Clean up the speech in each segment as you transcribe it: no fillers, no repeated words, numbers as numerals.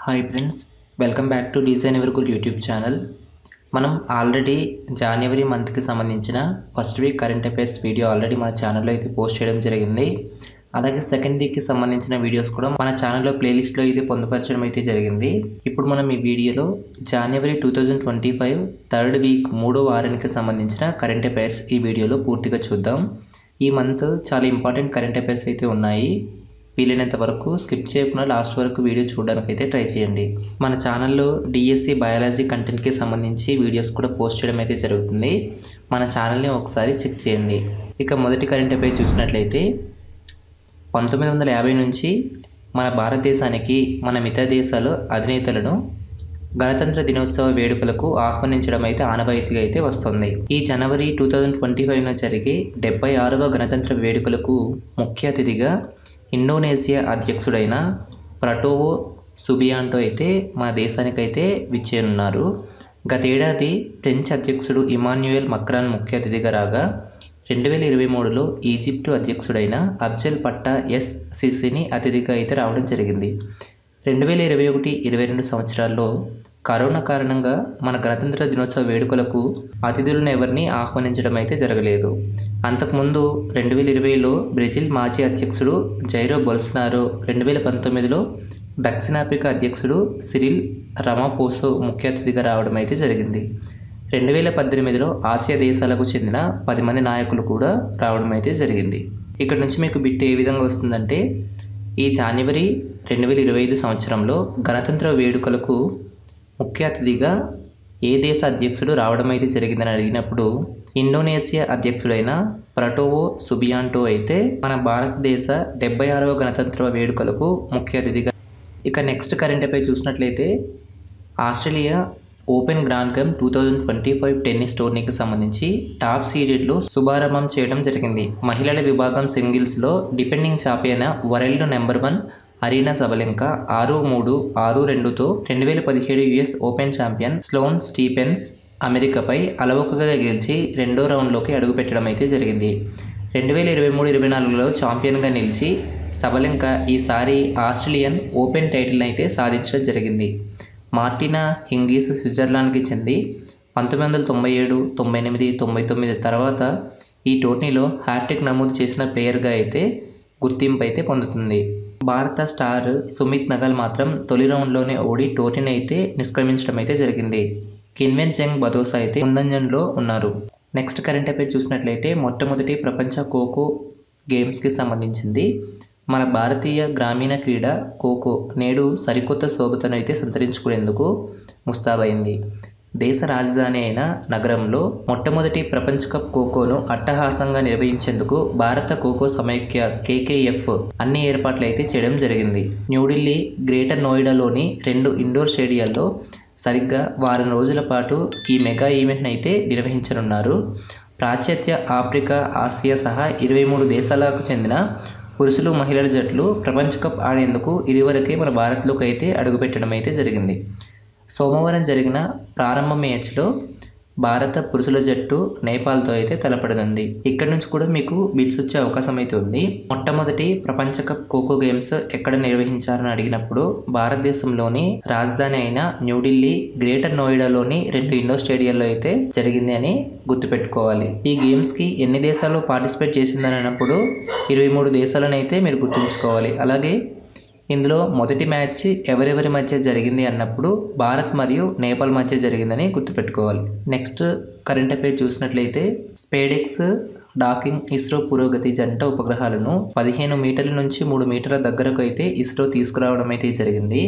Hi friends, welcome back to design ever good YouTube channel. మనం already జనవరి మంత్కి సంబంధించిన first week current affairs video already మన ఛానల్లో అయితే పోస్ట్ చేయడం జరిగింది. అలాగే సెకండ్ వీక్కి సంబంధించిన వీడియోస్ కూడా మన ఛానల్లో ప్లేలిస్ట్లో అయితే పొందుపరచడం అయితే జరిగింది. ఇప్పుడు మనం ఈ వీడియోలో జనవరి 2025 థర్డ్ వీక్ మూడో వారానికి సంబంధించిన కరెంట్ అఫైర్స్ ఈ వీడియోలో పూర్తిగా చూద్దాం. ఈ మంత్ చాలా ఇంపార్టెంట్ కరెంట్ అఫైర్స్ అయితే ఉన్నాయి. వీలైనంత వరకు స్కిప్ చేయకుండా లాస్ట్ వరకు వీడియో చూడడానికి అయితే ట్రై చేయండి. మన ఛానల్లో డిఎస్సి బయాలజీ కంటెంట్కి సంబంధించి వీడియోస్ కూడా పోస్ట్ చేయడం అయితే జరుగుతుంది. మన ఛానల్ని ఒకసారి చెక్ చేయండి. ఇక మొదటి కరెంట్ అఫైర్ చూసినట్లయితే 1950 నుంచి మన భారతదేశానికి మన మిగతా దేశాల అధినేతలను గణతంత్ర దినోత్సవ వేడుకలకు ఆహ్వానించడం అయితే ఆనవాయితీగా అయితే వస్తుంది. ఈ జనవరి 2025 జరిగే 76వ గణతంత్ర వేడుకలకు ముఖ్య అతిథిగా ఇండోనేషియా అధ్యక్షుడైన ప్రటోవో సుబియాంటో అయితే మన దేశానికైతే విచ్చేయనున్నారు. గతేడాది ఫ్రెంచ్ అధ్యక్షుడు ఇమాన్యుయల్ మక్రాన్ ముఖ్య అతిథిగా రాగా 2023లో ఈజిప్టు అధ్యక్షుడైన అబ్జెల్ పట్టా ఎస్ సిసిని అతిథిగా అయితే రావడం జరిగింది. 2021-22 సంవత్సరాల్లో కరోనా కారణంగా మన గణతంత్ర దినోత్సవ వేడుకలకు అతిథులను ఎవరిని ఆహ్వానించడం అయితే జరగలేదు. అంతకుముందు 2020లో బ్రెజిల్ మాజీ అధ్యక్షుడు జైరో బొల్సనారో, 2019లో దక్షిణాఫ్రికా అధ్యక్షుడు సిరిల్ రమాపోసో ముఖ్య అతిథిగా రావడం అయితే జరిగింది. 2018లో ఆసియా దేశాలకు చెందిన 10 మంది నాయకులు కూడా రావడం అయితే జరిగింది. ఇక్కడ నుంచి మీకు బిట్ ఏ విధంగా వస్తుందంటే, ఈ జనవరి 2025 సంవత్సరంలో గణతంత్ర వేడుకలకు ముఖ్య అతిథిగా ఏ దేశ అధ్యక్షుడు రావడం అయితే జరిగిందని అడిగినప్పుడు ఇండోనేషియా అధ్యక్షుడైన ప్రటోవో సుబియాంటో అయితే మన భారతదేశ 76వ గణతంత్ర వేడుకలకు ముఖ్య అతిథిగా. ఇక నెక్స్ట్ కరెంట్ అఫైర్ చూసినట్లయితే Australia open grand cup 2025 tennis టోర్నీకి సంబంధించి టాప్ సీడెడ్లో శుభారంభం చేయడం జరిగింది. మహిళల విభాగం సింగిల్స్లో defending champion world number 1 Aryna Sabalenka 6-3, 6-2తో 2017 US open champion Sloane Stephens అమెరికాపై అలవోకగా గెలిచి రెండో రౌండ్లోకి అడుగుపెట్టడం అయితే జరిగింది. 2023-24లో ఛాంపియన్గా నిలిచి సబలెంకా ఈసారి ఆస్ట్రేలియన్ ఓపెన్ టైటిల్ని అయితే సాధించడం జరిగింది. మార్టినా హింగీస్ స్విట్జర్లాండ్కి చెంది 1997, 98, 99 తర్వాత ఈ టోర్నీలో హ్యాట్రిక్ నమోదు చేసిన ప్లేయర్గా అయితే గుర్తింపు అయితే పొందుతుంది. భారత స్టార్ సుమిత్ నగల్ మాత్రం తొలి రౌండ్లోనే ఓడి టోర్నీని అయితే నిష్క్రమించడం అయితే జరిగింది. కిన్వెన్ జంగ్ బదోసా అయితే ముందంజంలో ఉన్నారు. నెక్స్ట్ కరెంట్ అఫైర్ చూసినట్లయితే మొట్టమొదటి ప్రపంచ ఖోఖో గేమ్స్కి సంబంధించింది. మన భారతీయ గ్రామీణ క్రీడ ఖోఖో నేడు సరికొత్త శోభతను అయితే సంతరించుకునేందుకు ముస్తాబైంది. దేశ రాజధాని అయిన నగరంలో మొట్టమొదటి ప్రపంచ కప్ ఖోఖోను అట్టహాసంగా నిర్వహించేందుకు భారత ఖోఖో సమైక్య కేకేఎఫ్ అన్ని ఏర్పాట్లు అయితే చేయడం జరిగింది. న్యూఢిల్లీ, గ్రేటర్ నోయిడాలోని 2 ఇండోర్ స్టేడియాల్లో సరిగ్గా వారం రోజుల పాటు ఈ మెగా ఈవెంట్ని అయితే నిర్వహించనున్నారు. పాశ్చాత్య, ఆఫ్రికా, ఆసియా సహా 23 దేశాలకు చెందిన పురుషులు, మహిళల జట్లు ప్రపంచ కప్ ఆడేందుకు ఇదివరకే మన భారత్లోకి అయితే అడుగుపెట్టడం అయితే జరిగింది. సోమవారం జరిగిన ప్రారంభ మ్యాచ్లో భారత పురుషుల జట్టు నేపాల్తో అయితే తలపడనుంది. ఇక్కడ నుంచి కూడా మీకు బిట్స్ వచ్చే అవకాశం అయితే ఉంది. మొట్టమొదటి ప్రపంచ కప్ ఖోఖో గేమ్స్ ఎక్కడ నిర్వహించారని అడిగినప్పుడు భారతదేశంలోని రాజధాని అయిన న్యూఢిల్లీ, గ్రేటర్ నోయిడాలోని 2 ఇండోర్ స్టేడియాల్లో అయితే జరిగింది అని గుర్తుపెట్టుకోవాలి. ఈ గేమ్స్కి ఎన్ని దేశాలు పార్టిసిపేట్ చేసిందని అన్నప్పుడు 23 దేశాలను అయితే మీరు గుర్తుంచుకోవాలి. అలాగే ఇందులో మొదటి మ్యాచ్ ఎవరెవరి మధ్య జరిగింది అన్నప్పుడు భారత్ మరియు నేపాల్ మధ్య జరిగిందని గుర్తుపెట్టుకోవాలి. నెక్స్ట్ కరెంట్ అఫైర్ చూసినట్లయితే స్పేడెక్స్ డాకింగ్ ఇస్రో పురోగతి జంట ఉపగ్రహాలను 15 మీటర్ల నుంచి 3 మీటర్ల దగ్గరకు అయితే ఇస్రో తీసుకురావడం అయితే జరిగింది.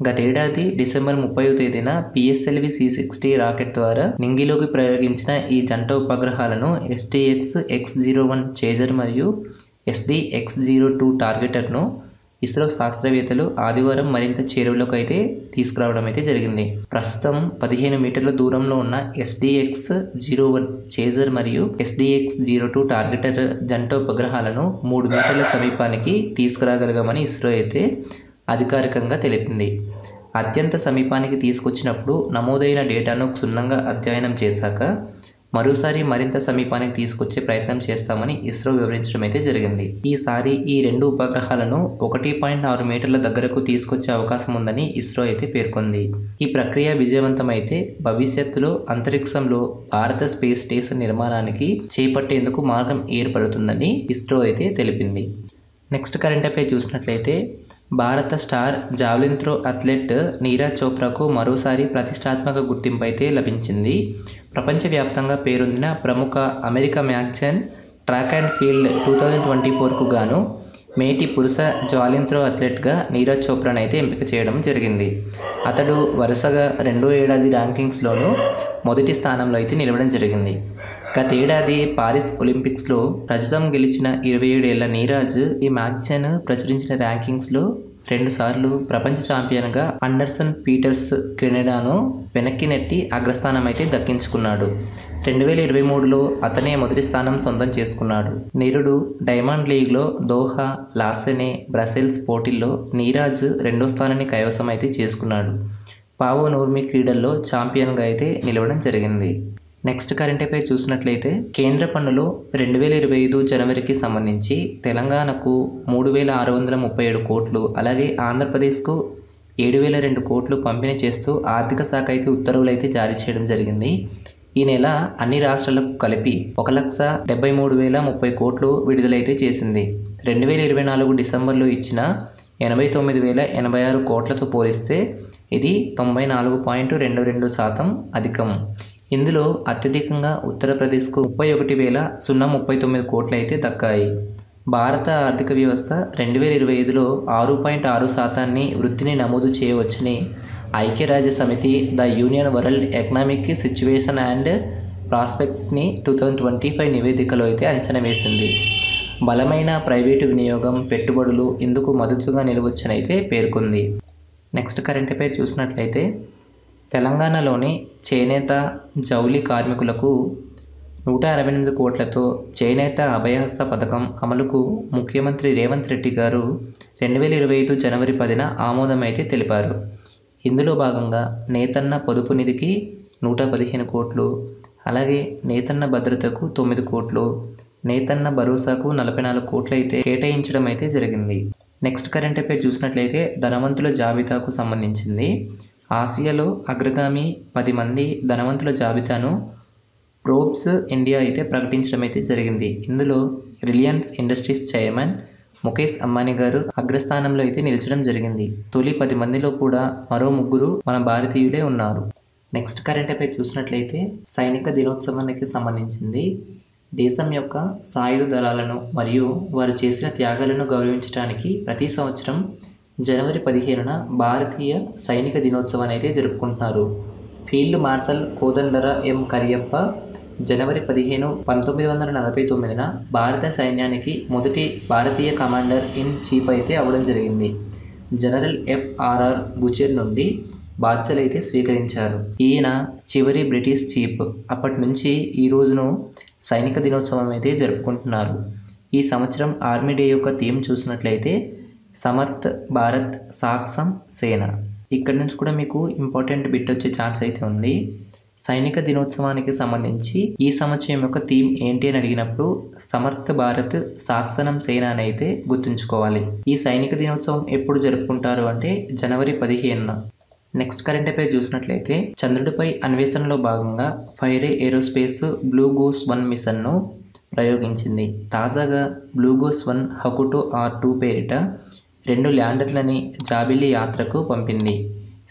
గతేడాది డిసెంబర్ 30వ తేదీన పిఎస్ఎల్వి C60 రాకెట్ ద్వారా నింగిలోకి ప్రయోగించిన ఈ జంట ఉపగ్రహాలను SDX-X01 చేజర్ మరియు SDX-02 టార్గెటర్ను ఇస్రో శాస్త్రవేత్తలు ఆదివారం మరింత చేరువలోకి అయితే తీసుకురావడం అయితే జరిగింది. ప్రస్తుతం 15 మీటర్ల దూరంలో ఉన్న SDX-01 చేజర్ మరియు SDX-02 టార్గెటర్ జంట ఉపగ్రహాలను 3 మీటర్ల సమీపానికి తీసుకురాగలిగామని ఇస్రో అయితే అధికారికంగా తెలిపింది. అత్యంత సమీపానికి తీసుకొచ్చినప్పుడు నమోదైన డేటాను క్షుణ్ణంగా అధ్యయనం చేశాక మరోసారి మరింత సమీపానికి తీసుకొచ్చే ప్రయత్నం చేస్తామని ఇస్రో వివరించడం అయితే జరిగింది. ఈసారి ఈ 2 ఉపగ్రహాలను 1.6 మీటర్ల దగ్గరకు తీసుకొచ్చే అవకాశం ఉందని ఇస్రో అయితే పేర్కొంది. ఈ ప్రక్రియ విజయవంతమైతే భవిష్యత్తులో అంతరిక్షంలో భారత స్పేస్ స్టేషన్ నిర్మాణానికి చేపట్టేందుకు మార్గం ఏర్పడుతుందని ఇస్రో అయితే తెలిపింది. నెక్స్ట్ కరెంట్ అఫైర్ చూసినట్లయితే భారత star javelin throw athlete Neeraj చోప్రాకు మరోసారి ప్రతిష్టాత్మక గుర్తింపు అయితే లభించింది. ప్రపంచవ్యాప్తంగా పేరొందిన ప్రముఖ America magazine track and field 2024కు గాను మేటి పురుష జావెలిన్ త్రో అథ్లెట్గా నీరజ్ చోప్రాను అయితే ఎంపిక చేయడం జరిగింది. అతడు వరుసగా 2వ ఏడాది ర్యాంకింగ్స్లోనూ మొదటి స్థానంలో అయితే నిలవడం జరిగింది. గతేడాది పారిస్ ఒలింపిక్స్లో రజతం గెలిచిన 27 ఏళ్ల నీరజ్ ఈ మ్యాగజైన్ ప్రచురించిన ర్యాంకింగ్స్లో 2 సార్లు ప్రపంచ ఛాంపియన్గా అండర్సన్ పీటర్స్ కెనడాను వెనక్కి నెట్టి అగ్రస్థానం అయితే దక్కించుకున్నాడు. 2023లో అతనే మొదటి స్థానం సొంతం చేసుకున్నాడు. నీరుడు డైమండ్ లీగ్లో దోహా, లాసెనే, బ్రసెల్స్ పోటీల్లో నీరజ్ 2వ స్థానాన్ని కైవసం అయితే చేసుకున్నాడు. పావో నూర్మి క్రీడల్లో ఛాంపియన్గా అయితే నిలవడం జరిగింది. నెక్స్ట్ కరెంట్ అఫైర్ చూసినట్లయితే కేంద్ర పన్నులు 2025 జనవరికి సంబంధించి తెలంగాణకు 3,637 కోట్లు, అలాగే ఆంధ్రప్రదేశ్కు 7,002 కోట్లు పంపిణీ చేస్తూ ఆర్థిక శాఖ అయితే ఉత్తర్వులు అయితే జారీ చేయడం జరిగింది. ఈ నెల అన్ని రాష్ట్రాలకు కలిపి 1,73,030 కోట్లు విడుదలైతే చేసింది. 2024 డిసెంబర్లో ఇచ్చిన 89,086 కోట్లతో పోలిస్తే ఇది 94.22% అధికం. ఇందులో అత్యధికంగా ఉత్తరప్రదేశ్కు 31,039 కోట్లు అయితే దక్కాయి. భారత ఆర్థిక వ్యవస్థ 2025లో 6.6% వృద్ధిని నమోదు చేయవచ్చని ఐక్యరాజ్య సమితి the union world economic situation and ప్రాస్పెక్ట్స్ని 2025 నివేదికలో అయితే అంచనా వేసింది. బలమైన ప్రైవేటు వినియోగం, పెట్టుబడులు ఇందుకు మద్దతుగా నిలవచ్చనైతే పేర్కొంది. నెక్స్ట్ కరెంట్ అఫైర్ చూసినట్లయితే తెలంగాణలోని చేనేత జౌళి కార్మికులకు 168 కోట్లతో చేనేత అభయహస్త పథకం అమలుకు ముఖ్యమంత్రి రేవంత్ రెడ్డి గారు 2025 జనవరి 10న ఆమోదం అయితే తెలిపారు. ఇందులో భాగంగా నేతన్న పొదుపు నిధికి 115 కోట్లు, అలాగే నేతన్న భద్రతకు 9 కోట్లు, నేతన్న భరోసాకు 44 కోట్లు అయితే కేటాయించడం అయితే జరిగింది. నెక్స్ట్ కరెంట్ అఫైర్ చూసినట్లయితే ధనవంతుల జాబితాకు సంబంధించింది. ఆసియాలో అగ్రగామి 10 మంది ధనవంతుల జాబితాను ప్రోబ్స్ ఇండియా అయితే ప్రకటించడం అయితే జరిగింది. ఇందులో Reliance industries chairman Mukesh Ambani గారు అగ్రస్థానంలో అయితే నిలిచడం జరిగింది. తొలి 10 మందిలో కూడా మరో 3 మన భారతీయులే ఉన్నారు. నెక్స్ట్ కరెంట్ అఫైర్ చూసినట్లయితే సైనిక దినోత్సవానికి సంబంధించింది. దేశం యొక్క సాయుధ దళాలను మరియు వారు చేసిన త్యాగాలను గౌరవించడానికి ప్రతి సంవత్సరం జనవరి 15న భారతీయ సైనిక దినోత్సవాన్ని అయితే జరుపుకుంటున్నారు. ఫీల్డ్ మార్షల్ కోదండర ఎం కరియప్ప జనవరి 15, 1949న భారత సైన్యానికి మొదటి భారతీయ కమాండర్ ఇన్ చీఫ్ అయితే అవ్వడం జరిగింది. జనరల్ FRR బుచెర్ నుండి బాధ్యతలు అయితే స్వీకరించారు. ఈయన చివరి బ్రిటిష్ చీఫ్. అప్పటి నుంచి ఈ రోజును సైనిక దినోత్సవం అయితే జరుపుకుంటున్నారు. ఈ సంవత్సరం ఆర్మీ డే యొక్క థీమ్ చూసినట్లయితే సమర్థ్ భారత్ సాక్సం సేన. ఇక్కడ నుంచి కూడా మీకు ఇంపార్టెంట్ బిట్ వచ్చే ఛాన్స్ అయితే ఉంది. సైనిక దినోత్సవానికి సంబంధించి ఈ సంవత్సరం యొక్క థీమ్ ఏంటి అని అడిగినప్పుడు సమర్థ భారత్ సాక్సనం సేన అని అయితే గుర్తుంచుకోవాలి. ఈ సైనిక దినోత్సవం ఎప్పుడు జరుపుకుంటారు అంటే జనవరి 15న. నెక్స్ట్ కరెంట్ అఫైర్ చూసినట్లయితే చంద్రుడిపై అన్వేషణలో భాగంగా ఫైరే ఏరోస్పేస్ బ్లూ గోస్ 1 మిషన్ను ప్రయోగించింది. తాజాగా బ్లూ గోస్ 1 హకుటో R2 పేరిట 2 ల్యాండర్లని జాబిలీ యాత్రకు పంపింది.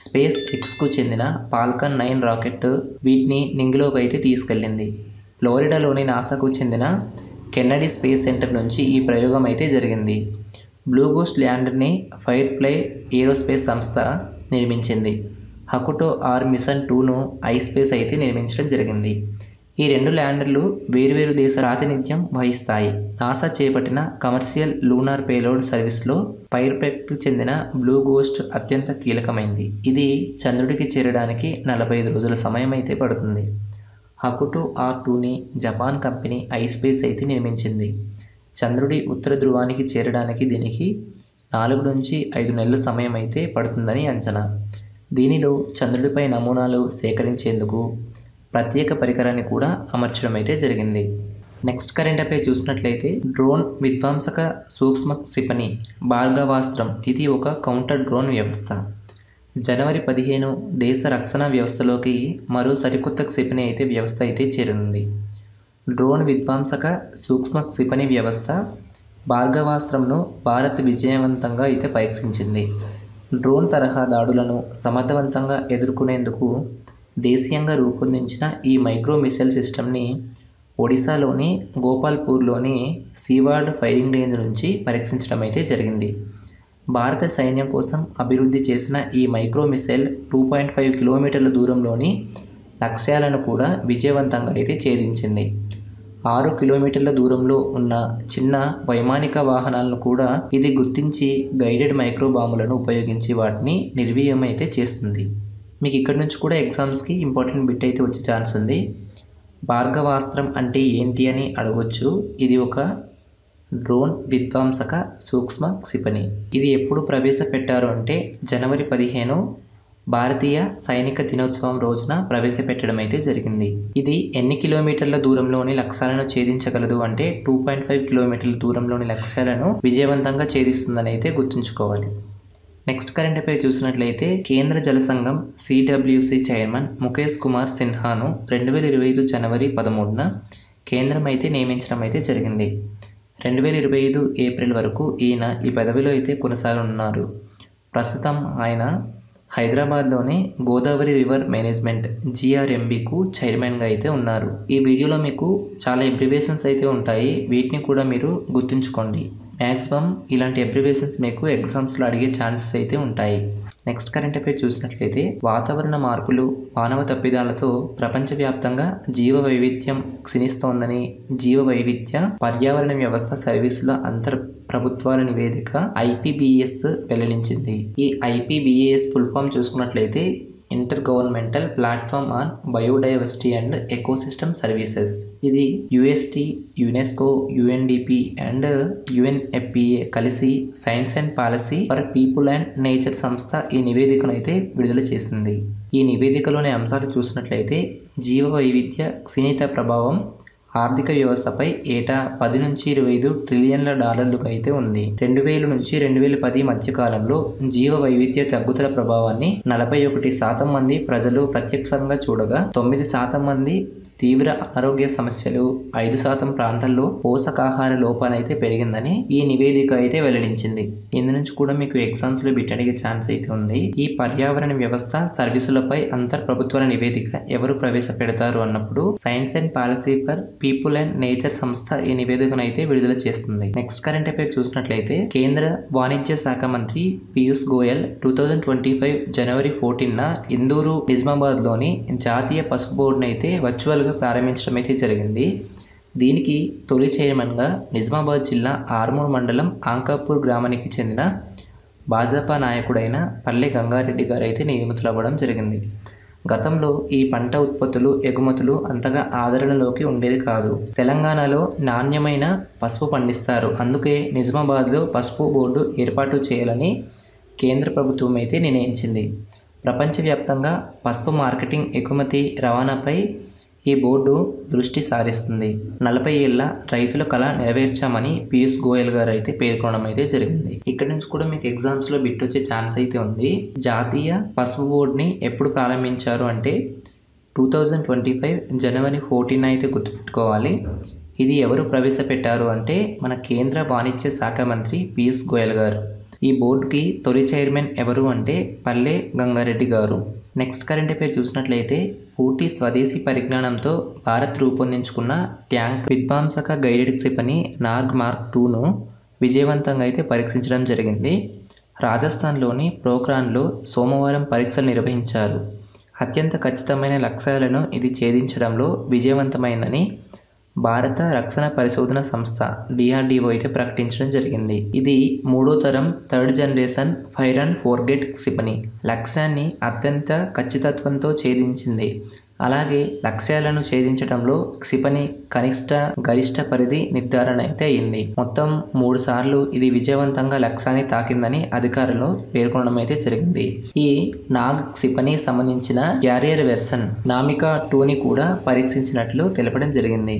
స్పేస్ ఎక్స్కు చెందిన ఫాల్కన్ 9 రాకెట్ వీటిని నింగిలోకి అయితే తీసుకెళ్లింది. ఫ్లోరిడాలోని నాసాకు చెందిన కెన్నడీ స్పేస్ సెంటర్ నుంచి ఈ ప్రయోగం అయితే జరిగింది. బ్లూ గోస్ట్ ల్యాండర్ని ఫైర్ఫ్లై ఏరోస్పేస్ సంస్థ నిర్మించింది. హకుటో R మిషన్ 2ను ఐస్పేస్ అయితే నిర్మించడం జరిగింది. ఈ 2 ల్యాండర్లు వేర్వేరు దేశ ప్రాతినిధ్యం వహిస్తాయి. నాసా చేపట్టిన కమర్షియల్ లూనార్ పేలోడ్ సర్వీస్లో ఫైర్ఫ్లైకి చెందిన బ్లూ గోస్ట్ అత్యంత కీలకమైంది. ఇది చంద్రుడికి చేరడానికి 45 రోజుల సమయం అయితే పడుతుంది. హకుటో R2ని జపాన్ కంపెనీ ఐస్పేస్ అయితే నిర్మించింది. చంద్రుడి ఉత్తర ధ్రువానికి చేరడానికి దీనికి 4 నుంచి 5 నెలల సమయం అయితే పడుతుందని అంచనా. దీనిలో చంద్రుడిపై నమూనాలు సేకరించేందుకు ప్రత్యేక పరికరాన్ని కూడా అమర్చడం అయితే జరిగింది. నెక్స్ట్ కరెంట్ అఫైర్ చూసినట్లయితే డ్రోన్ విధ్వంసక సూక్ష్మ క్షిపణి భార్గవాస్త్రం ఇది ఒక కౌంటర్ డ్రోన్ వ్యవస్థ. జనవరి 15 దేశ రక్షణ వ్యవస్థలోకి మరో సరికొత్త క్షిపణి వ్యవస్థ చేరనుంది. డ్రోన్ విధ్వంసక సూక్ష్మ క్షిపణి వ్యవస్థ భార్గవాస్త్రంను భారత్ విజయవంతంగా పరీక్షించింది. డ్రోన్ తరహా దాడులను సమర్థవంతంగా ఎదుర్కొనేందుకు దేశీయంగా రూపొందించిన ఈ మైక్రో మిసైల్ సిస్టమ్ని ఒడిశాలోని గోపాల్పూర్లోని సీవార్డ్ ఫైరింగ్ రేంజ్ నుంచి పరీక్షించడం జరిగింది. భారత సైన్యం కోసం అభివృద్ధి చేసిన ఈ మైక్రో మిసైల్ 2.5 కిలోమీటర్ల దూరంలోని లక్ష్యాలను కూడా విజయవంతంగా ఛేదించింది. 6 కిలోమీటర్ల దూరంలో ఉన్న చిన్న వైమానిక వాహనాలను కూడా ఇది గుర్తించి గైడెడ్ మైక్రో బాంబులను ఉపయోగించి వాటిని నిర్వీర్యం చేస్తుంది. మీకు ఇక్కడ నుంచి కూడా ఎగ్జామ్స్కి ఇంపార్టెంట్ బిట్ వచ్చే ఛాన్స్ ఉంది. భార్గవాస్త్రం అంటే ఏంటి అని అడగొచ్చు. ఇది ఒక డ్రోన్ విధ్వంసక సూక్ష్మ క్షిపణి. ఇది ఎప్పుడు ప్రవేశపెట్టారు అంటే జనవరి 15 భారతీయ సైనిక దినోత్సవం రోజున ప్రవేశపెట్టడం జరిగింది. ఇది ఎన్ని కిలోమీటర్ల దూరంలోని లక్ష్యాలను ఛేదించగలదు అంటే 2.5 కిలోమీటర్ల దూరంలోని లక్ష్యాలను విజయవంతంగా ఛేదిస్తుందని గుర్తుంచుకోవాలి. నెక్స్ట్ కరెంట్ అఫైర్ చూసినట్లయితే కేంద్ర జల సంఘం CWC చైర్మన్ ముఖేష్ కుమార్ సిన్హాను 2025 జనవరి 13న కేంద్రం నియమించడం జరిగింది. 2025 ఏప్రిల్ వరకు ఈయన ఈ పదవిలో కొనసాగనున్నారు. ప్రస్తుతం ఆయన హైదరాబాద్లోని గోదావరి రివర్ మేనేజ్మెంట్ GRMBకు చైర్మన్గా ఉన్నారు. ఈ వీడియోలో మీకు చాలా అబ్రివేషన్స్ ఉంటాయి. వీటిని కూడా మీరు గుర్తుంచుకోండి. మ్యాక్సిమం ఇలాంటి అబ్రివేషన్స్ మీకు ఎగ్జామ్స్లో అడిగే ఛాన్సెస్ ఉంటాయి. నెక్స్ట్ కరెంట్ అఫైర్ చూసినట్లయితే వాతావరణ మార్పులు మానవ తప్పిదాలతో ప్రపంచవ్యాప్తంగా జీవ వైవిధ్యం క్షీణిస్తోందని జీవ వైవిధ్య పర్యావరణ వ్యవస్థ సర్వీసుల అంతర్ ప్రభుత్వాల నివేదిక IPBES వెల్లడించింది. ఈ IPBES ఫుల్ ఫామ్ చూసుకున్నట్లయితే inter governmental platform on biodiversity and ecosystem services. ఇది UST, UNESCO, UNDP and UNFPA కలిసి science and policy for people and nature సంస్థ ఈ నివేదికను విడుదల చేసింది. ఈ నివేదికలోని అంశాలు చూసినట్లయితే జీవ వైవిధ్య క్షీణిత ప్రభావం ఆర్థిక వ్యవస్థపై ఏటా 10 నుంచి 25 ట్రిలియన్ల డాలర్లుగా ఉంది. 2000 నుంచి 2010 మధ్య కాలంలో జీవ వైవిధ్య తగ్గుదల ప్రభావాన్ని 41% మంది ప్రజలు ప్రత్యక్షంగా చూడగా 9% మంది తీవ్ర అనారోగ్య సమస్యలు, 5% ప్రాంతాల్లో పోషకాహార లోపాలు పెరిగిందని ఈ నివేదిక వెల్లడించింది. ఇందు నుంచి కూడా మీకు ఎగ్జామ్స్లో బిట్ అడిగే ఛాన్స్ ఉంది. ఈ పర్యావరణ వ్యవస్థ సర్వీసులపై అంతర్ ప్రభుత్వాల నివేదిక ఎవరు ప్రవేశపెడతారు అన్నప్పుడు science and policy for people and nature సంస్థ ఈ నివేదికను విడుదల చేస్తుంది. నెక్స్ట్ కరెంట్ అఫైర్ చూసినట్లయితే కేంద్ర వాణిజ్య శాఖ మంత్రి పీయూష్ గోయల్ 2025 జనవరి 14న ఇందూరు, నిజామాబాద్ లోని జాతీయ పసుపు బోర్డును వర్చువల్ గా ప్రారంభించడం జరిగింది. దీనికి తొలి చైర్మన్గా నిజామాబాద్ జిల్లా ఆర్మూర్ మండలం ఆంకాపూర్ గ్రామానికి చెందిన భాజపా నాయకుడైన పల్లె గంగారెడ్డి గారు నియమితులవ్వడం జరిగింది. గతంలో ఈ పంట ఉత్పత్తులు ఎగుమతులు అంతగా ఆదరణలోకి ఉండేది కాదు. తెలంగాణలో నాణ్యమైన పసుపు పండిస్తారు. అందుకే నిజామాబాద్లో పసుపు బోర్డు ఏర్పాటు చేయాలని కేంద్ర ప్రభుత్వం నిర్ణయించింది. ప్రపంచవ్యాప్తంగా పసుపు మార్కెటింగ్, ఎగుమతి, రవాణాపై ఈ బోర్డు దృష్టి సారిస్తుంది. 40 ఏళ్ల రైతుల కళ నెరవేర్చామని పీయూష్ గోయల్ గారు పేర్కొనడం జరిగింది. ఇక్కడ నుంచి కూడా మీకు ఎగ్జామ్స్లో బిట్ వచ్చే ఛాన్స్ ఉంది. జాతీయ పసుపు బోర్డుని ఎప్పుడు ప్రారంభించారు అంటే 2025 జనవరి 14 గుర్తుపెట్టుకోవాలి. ఇది ఎవరు ప్రవేశపెట్టారు అంటే మన కేంద్ర వాణిజ్య శాఖ మంత్రి పీయూష్ గోయల్ గారు. ఈ బోర్డుకి తొలి చైర్మన్ ఎవరు అంటే పల్లె గంగారెడ్డి గారు. నెక్స్ట్ కరెంట్ అఫైర్ చూసినట్లయితే పూర్తి స్వదేశీ పరిజ్ఞానంతో భారత్ రూపొందించుకున్న ట్యాంక్ విధ్వంసక గైడెడ్ క్షిపణి నాగ్ మార్క్ 2ను విజయవంతంగా పరీక్షించడం జరిగింది. రాజస్థాన్లోని పోఖ్రాన్లో సోమవారం పరీక్షలు నిర్వహించారు. అత్యంత ఖచ్చితమైన లక్ష్యాలను ఇది ఛేదించడంలో విజయవంతమైందని భారత రక్షణ పరిశోధన సంస్థ DRDO ప్రకటించడం జరిగింది. ఇది 3వ తరం third generation fire and forget క్షిపణి. లక్ష్యాన్ని అత్యంత ఖచ్చితత్వంతో ఛేదించింది. అలాగే లక్ష్యాలను ఛేదించడంలో క్షిపణి కనిష్ట గరిష్ట పరిధి నిర్ధారణ అయితే అయింది. మొత్తం 3 సార్లు ఇది విజయవంతంగా లక్ష్యాన్ని తాకిందని అధికారులు పేర్కొనడం అయితే జరిగింది. ఈ నాగ్ క్షిపణి సంబంధించిన క్యారియర్ వెర్షన్ నామికా 2ని కూడా పరీక్షించినట్లు తెలపడం జరిగింది.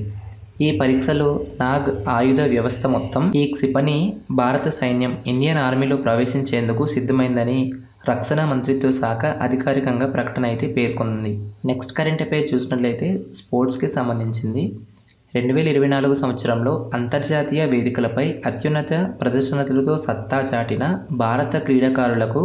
ఈ పరీక్షలో నాగ్ ఆయుధ వ్యవస్థ మొత్తం ఈ క్షిపణి భారత సైన్యం ఇండియన్ ఆర్మీలో ప్రవేశించేందుకు సిద్ధమైందని రక్షణ మంత్రిత్వ శాఖ అధికారికంగా ప్రకటన అయితే పేర్కొంది. నెక్స్ట్ కరెంట్ అఫైర్ చూసినట్లయితే స్పోర్ట్స్కి సంబంధించింది. 2024 సంవత్సరంలో అంతర్జాతీయ వేదికలపై అత్యున్నత ప్రదర్శనలతో సత్తా చాటిన భారత క్రీడాకారులకు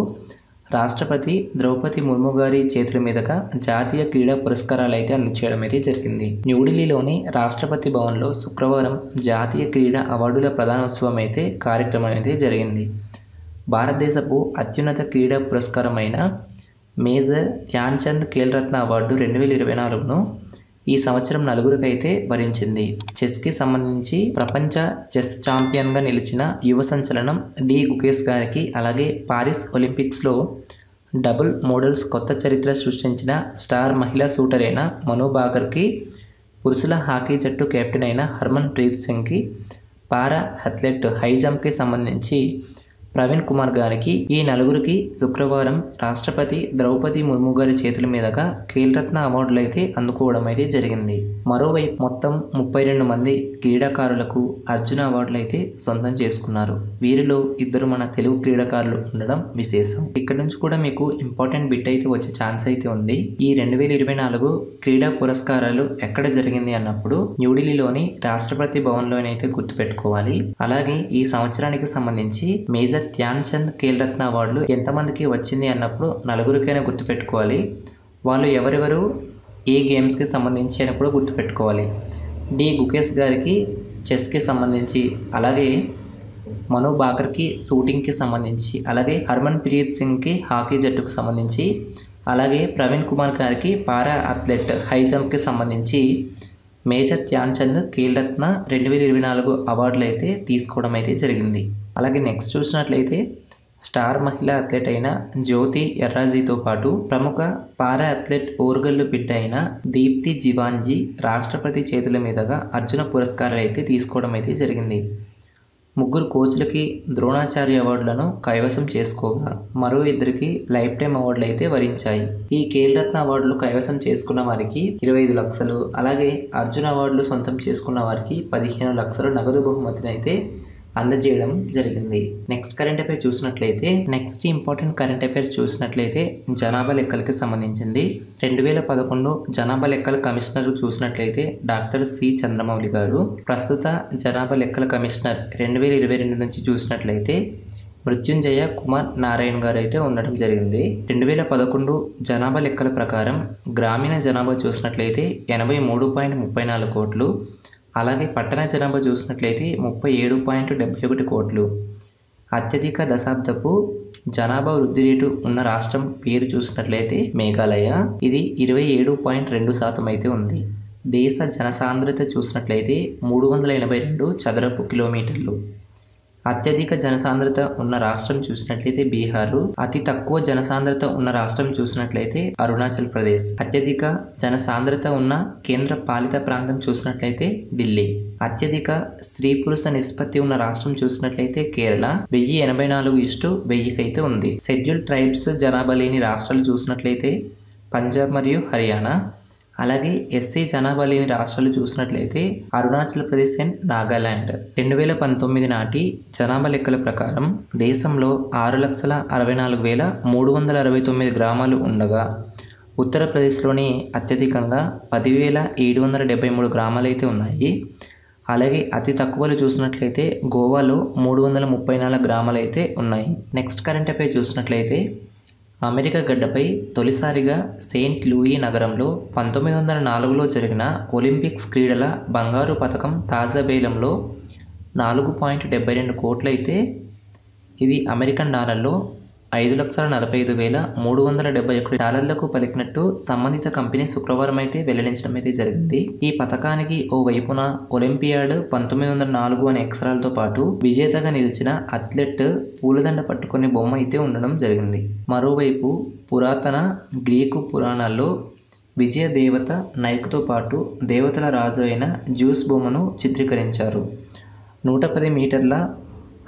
రాష్ట్రపతి ద్రౌపది ముర్ము గారి చేతుల మీదుగా జాతీయ క్రీడా పురస్కారాలు అయితే అందజేయడం అయితే జరిగింది. న్యూఢిల్లీలోని రాష్ట్రపతి భవన్లో శుక్రవారం జాతీయ క్రీడా అవార్డుల ప్రధానోత్సవం అయితే కార్యక్రమం అయితే జరిగింది. భారతదేశపు అత్యున్నత క్రీడా పురస్కారమైన మేజర్ ధ్యాన్చంద్ ఖేల్రత్న అవార్డు 2024ను ఈ సంవత్సరం 4గురికి అయితే వరించింది. చెస్కి సంబంధించి ప్రపంచ చెస్ ఛాంపియన్గా నిలిచిన యువ సంచలనం డి గుకేష్ గారికి, అలాగే పారిస్ ఒలింపిక్స్లో డబుల్ మోడల్స్ కొత్త చరిత్ర సృష్టించిన స్టార్ మహిళా షూటర్ అయిన మను భాకర్కి, పురుషుల హాకీ జట్టు కెప్టెన్ అయిన హర్మన్ ప్రీత్ సింగ్కి, పారా అథ్లెట్ హై జంప్కి సంబంధించి ప్రవీణ్ కుమార్ గారికి, ఈ 4గురికి శుక్రవారం రాష్ట్రపతి ద్రౌపది ముర్ము గారి చేతుల మీదుగా ఖేల్రత్న అవార్డులు అయితే అందుకోవడం అయితే జరిగింది. మరోవైపు మొత్తం 32 మంది క్రీడాకారులకు అర్జున అవార్డులు అయితే సొంతం చేసుకున్నారు. వీరిలో 2 మన తెలుగు క్రీడాకారులు ఉండడం విశేషం. ఇక్కడ నుంచి కూడా మీకు ఇంపార్టెంట్ బిట్ అయితే వచ్చే ఛాన్స్ అయితే ఉంది. ఈ 2024 క్రీడా పురస్కారాలు ఎక్కడ జరిగింది అన్నప్పుడు న్యూఢిల్లీలోని రాష్ట్రపతి భవన్లోనైతే గుర్తుపెట్టుకోవాలి. అలాగే ఈ సంవత్సరానికి సంబంధించి మేజర్ ధ్యాన్చంద్ ఖేల్రత్న అవార్డులు ఎంతమందికి వచ్చింది అన్నప్పుడు 4గురికైనా గుర్తుపెట్టుకోవాలి. వాళ్ళు ఎవరెవరు ఏ గేమ్స్కి సంబంధించి అని కూడా గుర్తుపెట్టుకోవాలి. డి గుకేష్ గారికి చెస్కి సంబంధించి, అలాగే మను భాకర్కి షూటింగ్కి సంబంధించి, అలాగే హర్మన్ ప్రీత్ సింగ్కి హాకీ జట్టుకు సంబంధించి, అలాగే ప్రవీణ్ కుమార్ గారికి పారా అథ్లెట్ హై జంప్కి సంబంధించి మేజర్ ధ్యాన్చంద్ ఖేల్రత్న 2024 అవార్డులు అయితే తీసుకోవడం అయితే జరిగింది. అలాగే నెక్స్ట్ చూసినట్లయితే స్టార్ మహిళా అథ్లెట్ అయిన జ్యోతి ఎర్రాజీతో పాటు ప్రముఖ పారా అథ్లెట్ ఓర్గల్లు బిడ్డ అయిన దీప్తి జివాంజీ రాష్ట్రపతి చేతుల మీదుగా అర్జున పురస్కారాలు అయితే తీసుకోవడం అయితే జరిగింది. 3 కోచ్లకి ద్రోణాచార్య అవార్డులను కైవసం చేసుకోగా మరో 2కి లైఫ్ టైం అవార్డులు అయితే వరించాయి. ఈ ఖేల్రత్న అవార్డులు కైవసం చేసుకున్న వారికి 25 లక్షలు, అలాగే అర్జున అవార్డులు సొంతం చేసుకున్న వారికి 15 లక్షలు నగదు బహుమతిని అయితే అందజేయడం జరిగింది. నెక్స్ట్ కరెంట్ అఫైర్ చూసినట్లయితే నెక్స్ట్ ఇంపార్టెంట్ కరెంట్ అఫైర్స్ చూసినట్లయితే జనాభా లెక్కలకి సంబంధించింది. 2011 జనాభా లెక్కల కమిషనర్ చూసినట్లయితే డాక్టర్ సి చంద్రమౌళి గారు. ప్రస్తుత జనాభా లెక్కల కమిషనర్ 2022 నుంచి చూసినట్లయితే మృత్యుంజయ కుమార్ నారాయణ్ గారు అయితే ఉండడం జరిగింది. 2011 జనాభా లెక్కల ప్రకారం గ్రామీణ జనాభా చూసినట్లయితే 83.34 కోట్లు, అలాగే పట్టణ జనాభా చూసినట్లయితే 37.71 కోట్లు. అత్యధిక దశాబ్దపు జనాభా వృద్ధి రేటు ఉన్న రాష్ట్రం పేరు చూసినట్లయితే మేఘాలయ. ఇది 27.2% అయితే ఉంది. దేశ జనసాంద్రత చూసినట్లయితే 382 చదరపు కిలోమీటర్లు. అత్యధిక జనసాంద్రత ఉన్న రాష్ట్రం చూసినట్లయితే బీహారు. అతి తక్కువ జనసాంద్రత ఉన్న రాష్ట్రం చూసినట్లయితే అరుణాచల్ ప్రదేశ్. అత్యధిక జనసాంద్రత ఉన్న కేంద్ర పాలిత ప్రాంతం చూసినట్లయితే ఢిల్లీ. అత్యధిక స్త్రీ పురుష నిష్పత్తి ఉన్న రాష్ట్రం చూసినట్లయితే కేరళ. 1084:1000 అయితే ఉంది. షెడ్యూల్ ట్రైబ్స్ జనాభా లేని రాష్ట్రాలు చూసినట్లయితే పంజాబ్ మరియు హర్యానా. అలాగే ఎస్సీ జనాభా లేని రాష్ట్రాలు చూసినట్లయితే అరుణాచల్ ప్రదేశ్ అండ్ నాగాలాండ్. 2019 నాటి జనాభా లెక్కల ప్రకారం దేశంలో 6,64,369 గ్రామాలు ఉండగా ఉత్తరప్రదేశ్లోని అత్యధికంగా 10,773 గ్రామాలు అయితే ఉన్నాయి. అలాగే అతి తక్కువలు చూసినట్లయితే గోవాలో 334 గ్రామాలు అయితే ఉన్నాయి. నెక్స్ట్ కరెంట్ అఫైర్ చూసినట్లయితే అమెరికా గడ్డపై తొలిసారిగా సెయింట్ లూయి నగరంలో 1904లో జరిగిన ఒలింపిక్స్ క్రీడల బంగారు పతకం తాజా వేలంలో 4.72 కోట్లయితే ఇది అమెరికన్ డాలర్లో 5,45,371 డాలర్లకు పలికినట్టు సంబంధిత కంపెనీ శుక్రవారం అయితే వెల్లడించడం అయితే జరిగింది. ఈ పథకానికి ఓ వైపున ఒలింపియాడ్ 1904 అనే అక్షరాలతో పాటు విజేతగా నిలిచిన అథ్లెట్ పూలదండ పట్టుకునే బొమ్మ అయితే ఉండడం జరిగింది. మరోవైపు పురాతన గ్రీకు పురాణాల్లో విజయ దేవత నైక్తో పాటు దేవతల రాజు అయిన జ్యూస్ బొమ్మను చిత్రీకరించారు. 110 మీటర్ల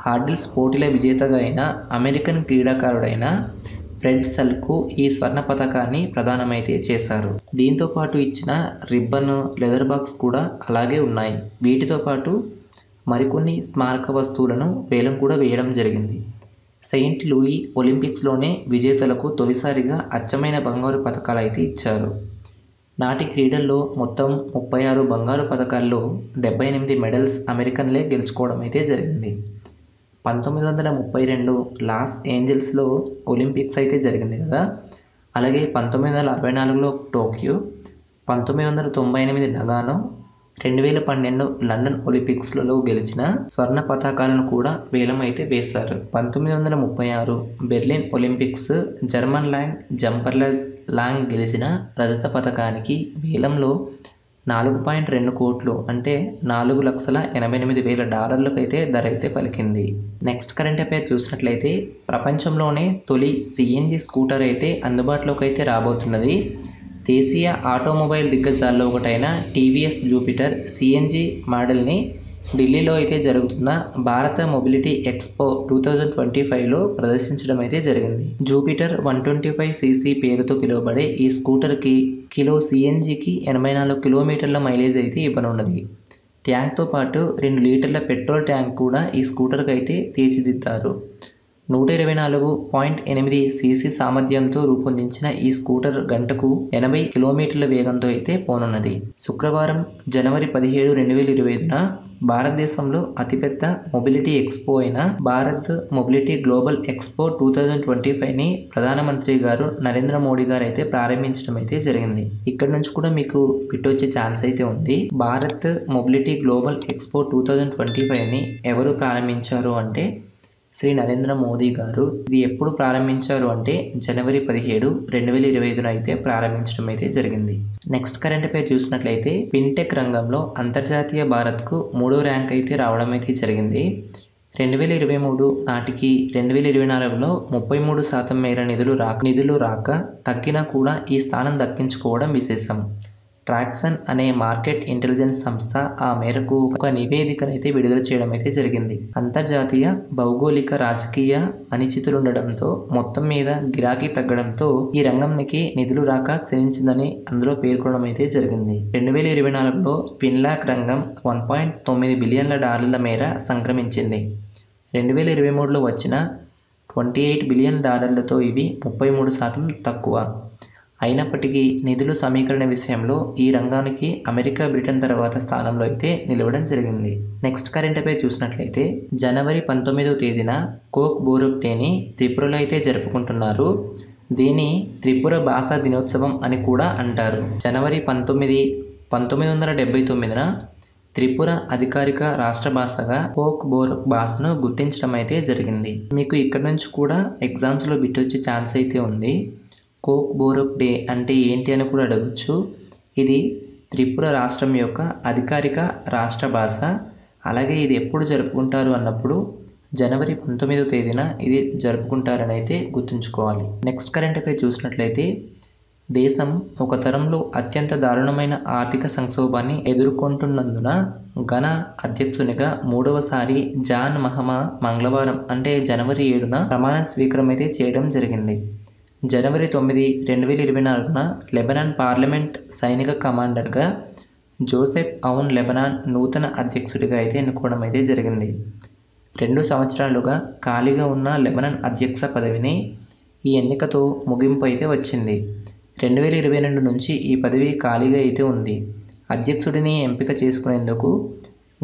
హార్డిల్స్ పోటీల విజేతగా అయిన అమెరికన్ క్రీడాకారుడైన ఫ్రెడ్ సల్కు ఈ స్వర్ణ పతకాన్ని ప్రదానమైతే చేశారు. దీంతో పాటు ఇచ్చిన రిబ్బన్, లెదర్ బాక్స్ కూడా అలాగే ఉన్నాయి. వీటితో పాటు మరికొన్ని స్మారక వస్తువులను వేలం కూడా వేయడం జరిగింది. సెయింట్ లూయి ఒలింపిక్స్లోనే విజేతలకు తొలిసారిగా అచ్చమైన బంగారు పతకాలు అయితే ఇచ్చారు. నాటి క్రీడల్లో మొత్తం 36 బంగారు పతకాల్లో 78 మెడల్స్ అమెరికన్లే గెలుచుకోవడం అయితే జరిగింది. 1932 లాస్ ఏంజల్స్లో ఒలింపిక్స్ అయితే జరిగింది కదా. అలాగే 1964లో టోక్యో, 1998 నగానో, 2012 లండన్ ఒలింపిక్స్లలో గెలిచిన స్వర్ణ పతాకాలను కూడా వేలం అయితే వేశారు. 1936 బెర్లిన్ ఒలింపిక్స్ జర్మన్ ల్యాండ్ జంపర్లెస్ లాంగ్ గెలిచిన రజత పతకానికి వేలంలో 4.2 కోట్లు అంటే $4,88,000 అయితే ధర అయితే పలికింది. నెక్స్ట్ కరెంట్ అఫైర్ చూసినట్లయితే ప్రపంచంలోనే తొలి సిఎన్జి స్కూటర్ అయితే అందుబాటులోకి అయితే రాబోతున్నది. దేశీయ ఆటోమొబైల్ దిగ్గజాల్లో ఒకటైన టీవీఎస్ జూపిటర్ సిఎన్జి మోడల్ని ఢిల్లీలో అయితే జరుగుతున్న భారత మొబిలిటీ ఎక్స్పో 2025లో ప్రదర్శించడం అయితే జరిగింది. జూపిటర్ 125cc పేరుతో పిలువబడే ఈ స్కూటర్కి కిలో సిఎన్జికి 84 కిలోమీటర్ల మైలేజ్ అయితే ఇవ్వనున్నది. ట్యాంక్తో పాటు 2 లీటర్ల పెట్రోల్ ట్యాంక్ కూడా ఈ స్కూటర్కి అయితే తీర్చిదిద్దారు. 124.8 cc సామర్థ్యంతో రూపొందించిన ఈ స్కూటర్ గంటకు 80 కిలోమీటర్ల వేగంతో అయితే పోనున్నది. శుక్రవారం జనవరి 17, 2025న భారతదేశంలో అతిపెద్ద మొబిలిటీ ఎక్స్పో అయిన భారత్ మొబిలిటీ గ్లోబల్ ఎక్స్పో 2025ని ప్రధానమంత్రి గారు నరేంద్ర మోడీ గారు అయితే ప్రారంభించడం అయితే జరిగింది. ఇక్కడ నుంచి కూడా మీకు బిట్ వచ్చే ఛాన్స్ అయితే ఉంది. భారత్ మొబిలిటీ గ్లోబల్ ఎక్స్పో 2025ని ఎవరు ప్రారంభించారు అంటే శ్రీ నరేంద్ర మోదీ గారు. ఇది ఎప్పుడు ప్రారంభించారు అంటే జనవరి 17, 2025న అయితే ప్రారంభించడం అయితే జరిగింది. నెక్స్ట్ కరెంట్ అఫైర్ చూసినట్లయితే ఫిన్టెక్ రంగంలో అంతర్జాతీయ భారత్కు 3వ ర్యాంక్ అయితే రావడం అయితే జరిగింది. 2023 నాటికి 2024లో 33% మేర నిధులు రాక తగ్గినా కూడా ఈ స్థానం దక్కించుకోవడం విశేషం. ట్రాక్సన్ అనే మార్కెట్ ఇంటెలిజెన్స్ సంస్థ ఆ మేరకు ఒక నివేదికనైతే విడుదల చేయడం అయితే జరిగింది. అంతర్జాతీయ భౌగోళిక రాజకీయ అనిశ్చితులుండడంతో మొత్తం మీద గిరాకీ తగ్గడంతో ఈ రంగంకి నిధులు రాక క్షీణించిందని అందులో పేర్కొనడం అయితే జరిగింది. 2024లో ఫిన్లాక్ రంగం $1.9 బిలియన్ల మేర సంక్రమించింది. 2023లో వచ్చిన $28 బిలియన్లతో ఇవి 33% తక్కువ. అయినప్పటికీ నిధుల సమీకరణ విషయంలో ఈ రంగానికి అమెరికా, బ్రిటన్ తర్వాత స్థానంలో అయితే నిలవడం జరిగింది. నెక్స్ట్ కరెంట్ అఫైర్ చూసినట్లయితే జనవరి 19వ తేదీన కోక్ బోరక్ డేని త్రిపురలో అయితే జరుపుకుంటున్నారు. దీని త్రిపుర భాషా దినోత్సవం అని కూడా అంటారు. జనవరి 19, 1979న త్రిపుర అధికారిక రాష్ట్ర భాషగా కోక్ బోరక్ భాషను గుర్తించడం అయితే జరిగింది. మీకు ఇక్కడ నుంచి కూడా ఎగ్జామ్స్లో బిట్ వచ్చే ఛాన్స్ అయితే ఉంది. కోక్ బోరక్ డే అంటే ఏంటి అని కూడా అడగచ్చు. ఇది త్రిపుర రాష్ట్రం యొక్క అధికారిక రాష్ట్ర భాష. అలాగే ఇది ఎప్పుడు జరుపుకుంటారు అన్నప్పుడు జనవరి 19వ తేదీన ఇది జరుపుకుంటారని అయితే గుర్తుంచుకోవాలి. నెక్స్ట్ కరెంట్ అఫైర్ చూసినట్లయితే దేశం ఒక తరంలో అత్యంత దారుణమైన ఆర్థిక సంక్షోభాన్ని ఎదుర్కొంటున్నందున ఘనా అధ్యక్షునిగా 3వసారి జాన్ మహమ్మా మంగళవారం అంటే జనవరి 7న ప్రమాణ స్వీకారం అయితే చేయడం జరిగింది. జనవరి 9, 2024న లెబనాన్ పార్లమెంట్ సైనిక కమాండర్గా జోసెఫ్ ఔన్ లెబనాన్ నూతన అధ్యక్షుడిగా అయితే ఎన్నుకోవడం అయితే జరిగింది. 2 సంవత్సరాలుగా ఖాళీగా ఉన్న లెబనాన్ అధ్యక్ష పదవిని ఈ ఎన్నికతో ముగింపు అయితే వచ్చింది. 2022 నుంచి ఈ పదవి ఖాళీగా అయితే ఉంది. అధ్యక్షుడిని ఎంపిక చేసుకునేందుకు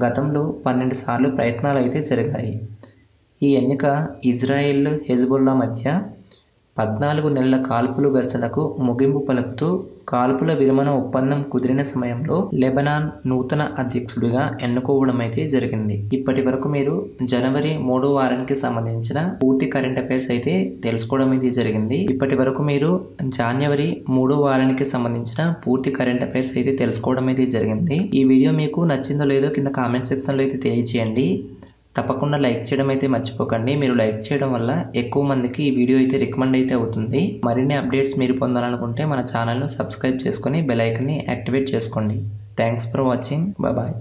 గతంలో 12 సార్లు ప్రయత్నాలు అయితే జరిగాయి. ఈ ఎన్నిక ఇజ్రాయెల్, హెజ్బొల్లా మధ్య 14 నెలల కాల్పుల ఘర్షణకు ముగింపు పలుకుతూ కాల్పుల విరమణ ఒప్పందం కుదిరిన సమయంలో లెబనాన్ నూతన అధ్యక్షుడిగా ఎన్నుకోవడం అయితే జరిగింది. ఇప్పటి వరకు మీరు జనవరి 3వ వారానికి సంబంధించిన పూర్తి కరెంట్ అఫైర్స్ అయితే తెలుసుకోవడం అయితే జరిగింది. ఇప్పటి వరకు మీరు జనవరి 3వ వారానికి సంబంధించిన పూర్తి కరెంట్ అఫైర్స్ అయితే తెలుసుకోవడం అయితే జరిగింది. ఈ వీడియో మీకు నచ్చిందో లేదో కింద కామెంట్ సెక్షన్లో అయితే తెలియజేయండి. తప్పకుండా లైక్ చేయడం అయితే మర్చిపోకండి. మీరు లైక్ చేయడం వల్ల ఎక్కువ మందికి ఈ వీడియో అయితే రికమెండ్ అయితే అవుతుంది. మరిన్ని అప్డేట్స్ మీరు పొందాలనుకుంటే మన ఛానల్ను సబ్స్క్రైబ్ చేసుకొని బెల్ ఐకాన్ని యాక్టివేట్ చేసుకోండి. Thanks for watching. బాయ్.